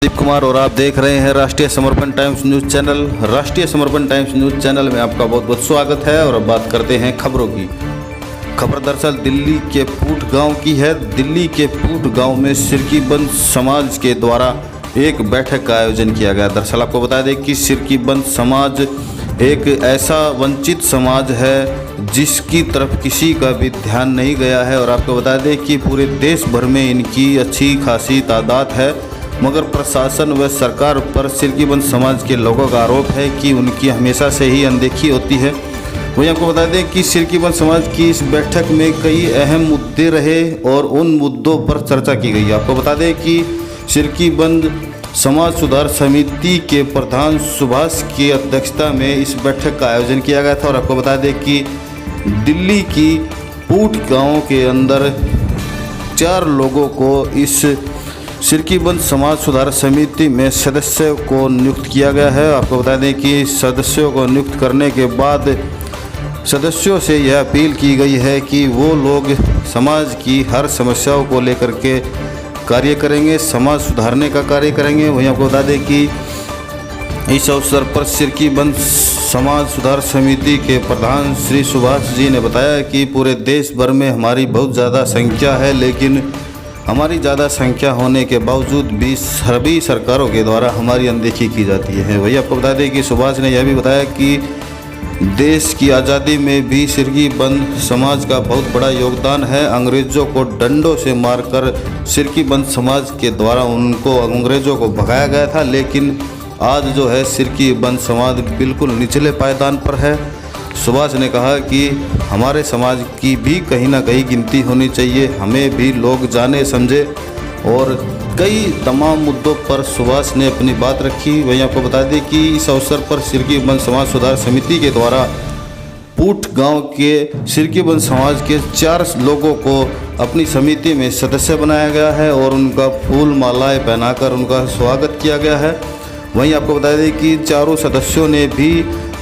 दीप कुमार और आप देख रहे हैं राष्ट्रीय समर्पण टाइम्स न्यूज़ चैनल। राष्ट्रीय समर्पण टाइम्स न्यूज़ चैनल में आपका बहुत बहुत स्वागत है। और अब बात करते हैं खबरों की। खबर दरअसल दिल्ली के पूट गांव की है। दिल्ली के पूट गांव में सिरकीबंद समाज के द्वारा एक बैठक का आयोजन किया गया। दरअसल आपको बता दें कि सिरकीबंद समाज एक ऐसा वंचित समाज है जिसकी तरफ किसी का भी ध्यान नहीं गया है। और आपको बता दें कि पूरे देश भर में इनकी अच्छी खासी तादाद है, मगर प्रशासन व सरकार पर सिरकीबंद समाज के लोगों का आरोप है कि उनकी हमेशा से ही अनदेखी होती है। वहीं आपको बता दें कि सिरकीबंद समाज की इस बैठक में कई अहम मुद्दे रहे और उन मुद्दों पर चर्चा की गई। आपको बता दें कि सिरकीबंद समाज सुधार समिति के प्रधान सुभाष की अध्यक्षता में इस बैठक का आयोजन किया गया था। और आपको बता दें कि दिल्ली की पूट गांव के अंदर 4 लोगों को इस सिरकीबंद समाज सुधार समिति में सदस्यों को नियुक्त किया गया है। आपको बता दें कि सदस्यों को नियुक्त करने के बाद सदस्यों से यह अपील की गई है कि वो लोग समाज की हर समस्याओं को लेकर के कार्य करेंगे, समाज सुधारने का कार्य करेंगे। वहीं आपको बता दें कि इस अवसर पर सिरकीबंद समाज सुधार समिति के प्रधान श्री सुभाष जी ने बताया कि पूरे देश भर में हमारी बहुत ज़्यादा संख्या है, लेकिन हमारी ज़्यादा संख्या होने के बावजूद भी सभी सरकारों के द्वारा हमारी अनदेखी की जाती है। वही आपको बता दें कि सुभाष ने यह भी बताया कि देश की आज़ादी में भी सिरकीबंद समाज का बहुत बड़ा योगदान है। अंग्रेज़ों को डंडों से मारकर सिरकीबंद समाज के द्वारा अंग्रेज़ों को भगाया गया था, लेकिन आज जो है सिरकीबंद समाज बिल्कुल निचले पायदान पर है। सुभाष ने कहा कि हमारे समाज की भी कहीं ना कहीं गिनती होनी चाहिए, हमें भी लोग जाने समझे। और कई तमाम मुद्दों पर सुभाष ने अपनी बात रखी। वहीं आपको बता दें कि इस अवसर पर सिरकीबंद समाज सुधार समिति के द्वारा पूट गांव के सिरकीबंद समाज के 4 लोगों को अपनी समिति में सदस्य बनाया गया है और उनका फूल मालाएँ पहनाकर उनका स्वागत किया गया है। वहीं आपको बता दें कि 4 सदस्यों ने भी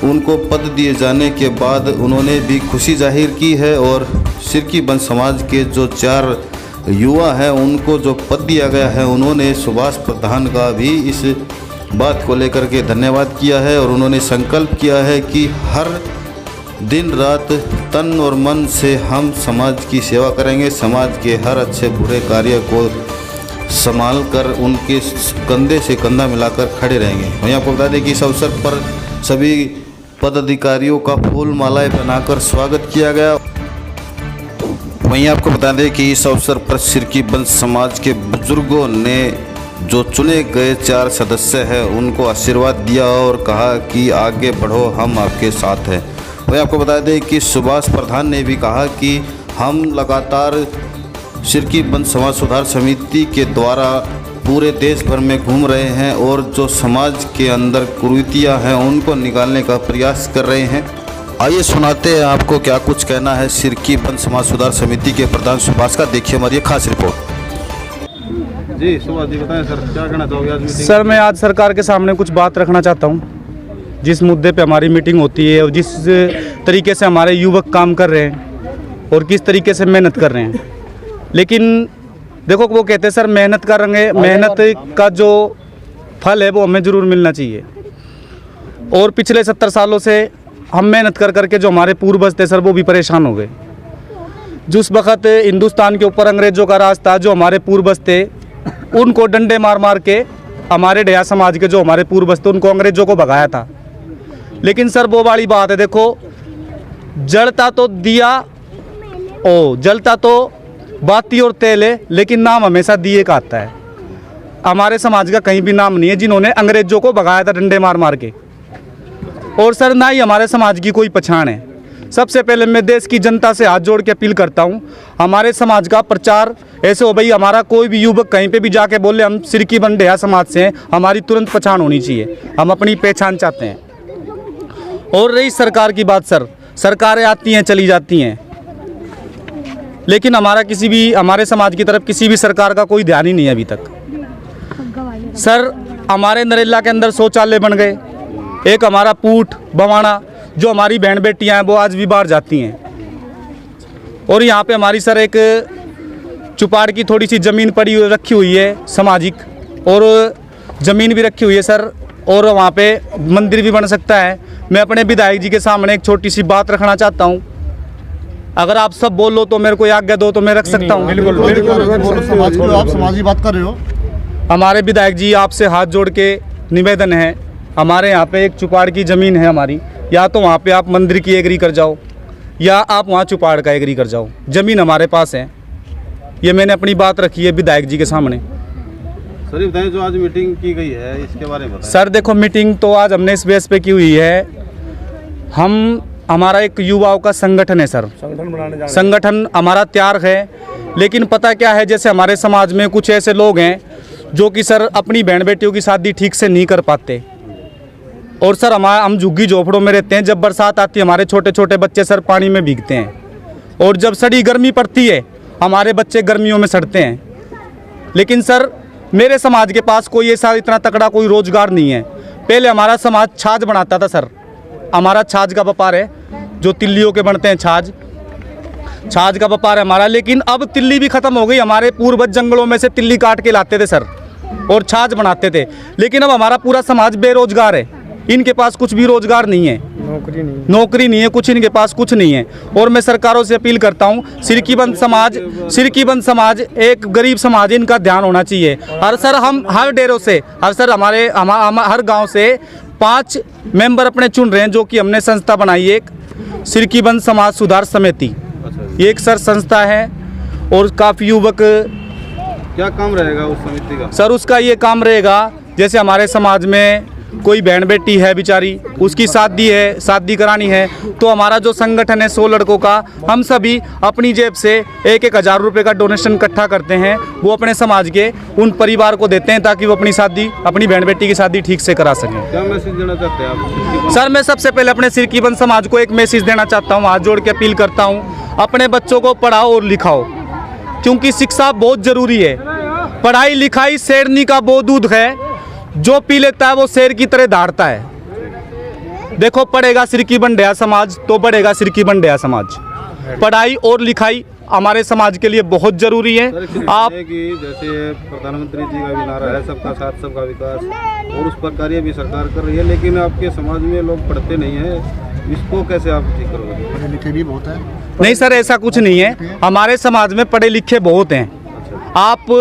उनको पद दिए जाने के बाद उन्होंने भी खुशी जाहिर की है। और सिरकीबंद समाज के जो 4 युवा हैं उनको जो पद दिया गया है, उन्होंने सुभाष प्रधान का भी इस बात को लेकर के धन्यवाद किया है। और उन्होंने संकल्प किया है कि हर दिन रात तन और मन से हम समाज की सेवा करेंगे, समाज के हर अच्छे बुरे कार्य को संभाल कर उनके कंधे से कंधा मिलाकर खड़े रहेंगे। वहीं आपको बता दें कि इस अवसर पर सभी पदाधिकारियों का फूल मालाएं पहनाकर स्वागत किया गया। वहीं आपको बता दें कि इस अवसर पर सिरकीबंद समाज के बुजुर्गों ने जो चुने गए 4 सदस्य हैं उनको आशीर्वाद दिया और कहा कि आगे बढ़ो, हम आपके साथ हैं। वहीं आपको बता दें कि सुभाष प्रधान ने भी कहा कि हम लगातार सिरकीबंद समाज सुधार समिति के द्वारा पूरे देश भर में घूम रहे हैं और जो समाज के अंदर कुरीतियाँ हैं उनको निकालने का प्रयास कर रहे हैं। आइए सुनाते हैं आपको क्या कुछ कहना है सिरकीबंद समाज सुधार समिति के प्रधान सुभाष का। देखिए हमारी खास रिपोर्ट। जी सुभाष जी बताएं सर, क्या कहना चाहोगे आज मीटिंग? सर मैं आज सरकार के सामने कुछ बात रखना चाहता हूँ। जिस मुद्दे पे हमारी मीटिंग होती है और जिस तरीके से हमारे युवक काम कर रहे हैं और किस तरीके से मेहनत कर रहे हैं, लेकिन देखो वो कहते हैं सर मेहनत का रंग है, मेहनत का जो फल है वो हमें ज़रूर मिलना चाहिए। और पिछले 70 सालों से हम मेहनत कर करके जो हमारे पूर्वज थे सर वो भी परेशान हो गए। जिस वक्त हिंदुस्तान के ऊपर अंग्रेज़ों का राज था, जो हमारे पूर्वज थे उनको डंडे मार मार के हमारे डया समाज के जो हमारे पूर्वज थे उनको अंग्रेज़ों को भगाया था। लेकिन सर वो वाली बात है, देखो जलता तो दिया जलता तो बाती और तेल है, लेकिन नाम हमेशा दिए का आता है। हमारे समाज का कहीं भी नाम नहीं है जिन्होंने अंग्रेज़ों को भगाया था डंडे मार मार के। और सर ना ही हमारे समाज की कोई पहचान है। सबसे पहले मैं देश की जनता से हाथ जोड़ के अपील करता हूँ, हमारे समाज का प्रचार ऐसे हो भाई, हमारा कोई भी युवक कहीं पे भी जाके बोले हम सिरकीबंद डेहा समाज से हैं, हमारी तुरंत पहचान होनी चाहिए, हम अपनी पहचान चाहते हैं। और रही सरकार की बात, सर सरकारें आती हैं चली जाती हैं, लेकिन हमारे समाज की तरफ किसी भी सरकार का कोई ध्यान ही नहीं है अभी तक। सर हमारे नरेला के अंदर शौचालय बन गए, एक हमारा पूट बवाना जो हमारी बहन बेटियां हैं वो आज भी बाहर जाती हैं। और यहाँ पे हमारी सर एक चुपाड़ की थोड़ी सी ज़मीन पड़ी रखी हुई है सामाजिक, और ज़मीन भी रखी हुई है सर, और वहाँ पे मंदिर भी बन सकता है। मैं अपने विधायक जी के सामने एक छोटी सी बात रखना चाहता हूँ। अगर आप सब बोल लो तो मेरे को आज्ञा दो तो मैं रख सकता हूँ। आप समाजी बात कर रहे हो। हमारे विधायक जी आपसे हाथ जोड़ के निवेदन है, हमारे यहाँ पे एक चुपाड़ की ज़मीन है हमारी, या तो वहाँ पे आप मंदिर की एग्री कर जाओ या आप वहाँ चुपाड़ का एग्री कर जाओ। ज़मीन हमारे पास है, ये मैंने अपनी बात रखी है विधायक जी के सामने। सर ये बताएं, जो आज मीटिंग की गई है इसके बारे में बताएं। सर देखो, मीटिंग तो आज हमने इस बेस पे की हुई है। हमारा एक युवाओं का संगठन है सर, संगठन हमारा तैयार है, लेकिन पता क्या है, जैसे हमारे समाज में कुछ ऐसे लोग हैं जो कि सर अपनी बहन बेटियों की शादी ठीक से नहीं कर पाते। और सर हम झुग्गी झोपड़ों में रहते हैं, जब बरसात आती है हमारे छोटे छोटे बच्चे सर पानी में भीगते हैं, और जब सड़ी गर्मी पड़ती है हमारे बच्चे गर्मियों में सड़ते हैं। लेकिन सर मेरे समाज के पास कोई ऐसा इतना तकड़ा कोई रोजगार नहीं है। पहले हमारा समाज छाछ बनाता था सर, हमारा छाछ का व्यापार है, जो तिल्लियों के बनते हैं छाछ का व्यापार है हमारा। लेकिन अब तिल्ली भी खत्म हो गई। हमारे पूर्वज जंगलों में से तिल्ली काट के लाते थे सर और छाछ बनाते थे। लेकिन अब हमारा पूरा समाज बेरोजगार है, इनके पास कुछ भी रोजगार नहीं है, नौकरी नहीं है, कुछ इनके पास कुछ नहीं है। और मैं सरकारों से अपील करता हूँ, सिरकीबंद समाज एक गरीब समाज, इनका ध्यान होना चाहिए। हम हर डेरों से हमारे हर गांव से 5 मेंबर अपने चुन रहे हैं, जो कि हमने संस्था बनाई है, एक सिरकीबंद समाज सुधार समिति। ये एक सर संस्था है और काफ़ी युवक। क्या काम रहेगा उस समिति का? सर उसका ये काम रहेगा, जैसे हमारे समाज में कोई बहन बेटी है बेचारी, उसकी शादी करानी है, तो हमारा जो संगठन है 100 लड़कों का, हम सभी अपनी जेब से 1,000 रुपये का डोनेशन इकट्ठा करते हैं, वो अपने समाज के उन परिवार को देते हैं ताकि वो अपनी बहन बेटी की शादी ठीक से करा सकें। क्या मैसेज देना चाहते हैं आप? सर मैं सबसे पहले अपने सिरकीबंद समाज को एक मैसेज देना चाहता हूँ, हाथ जोड़ के अपील करता हूँ, अपने बच्चों को पढ़ाओ और लिखाओ, क्योंकि शिक्षा बहुत ज़रूरी है। पढ़ाई लिखाई शेरनी का वो दूध है, जो पी लेता है वो शेर की तरह दहाड़ता है। देखो, पढ़ेगा सिरकीबंद डेया समाज तो बढ़ेगा सिरकीबंद डेया समाज। पढ़ाई और लिखाई हमारे समाज के लिए बहुत ज़रूरी है। आप कि जैसे प्रधानमंत्री जी का भी नारा है, सबका साथ सबका विकास, और उस पर कार्य भी सरकार कर रही है, लेकिन आपके समाज में लोग पढ़ते नहीं हैं, इसको कैसे आप ठीक करोगे? पढ़े लिखे भी बहुत है। नहीं सर, ऐसा कुछ नहीं है, हमारे समाज में पढ़े लिखे बहुत हैं। आप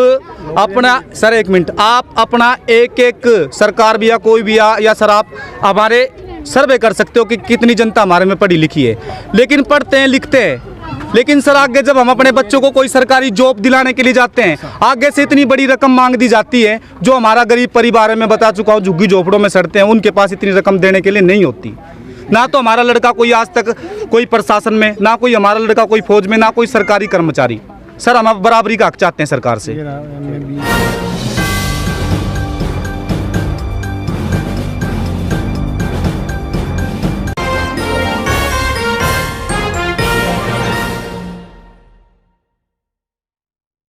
अपना सर एक मिनट, आप अपना एक सरकार भी या कोई भी या सर आप हमारे सर्वे कर सकते हो कि कितनी जनता हमारे में पढ़ी लिखी है, लेकिन पढ़ते हैं लिखते हैं। लेकिन सर आगे जब हम अपने बच्चों को कोई सरकारी जॉब दिलाने के लिए जाते हैं, आगे से इतनी बड़ी रकम मांग दी जाती है, जो हमारा गरीब परिवार है, मैं बता चुका हूँ, झुग्गी झोपड़ों में सड़ते हैं, उनके पास इतनी रकम देने के लिए नहीं होती। ना तो हमारा लड़का कोई आज तक कोई प्रशासन में, ना कोई हमारा लड़का कोई फौज में, ना कोई सरकारी कर्मचारी। सर हम अब बराबरी का हक चाहते हैं सरकार से।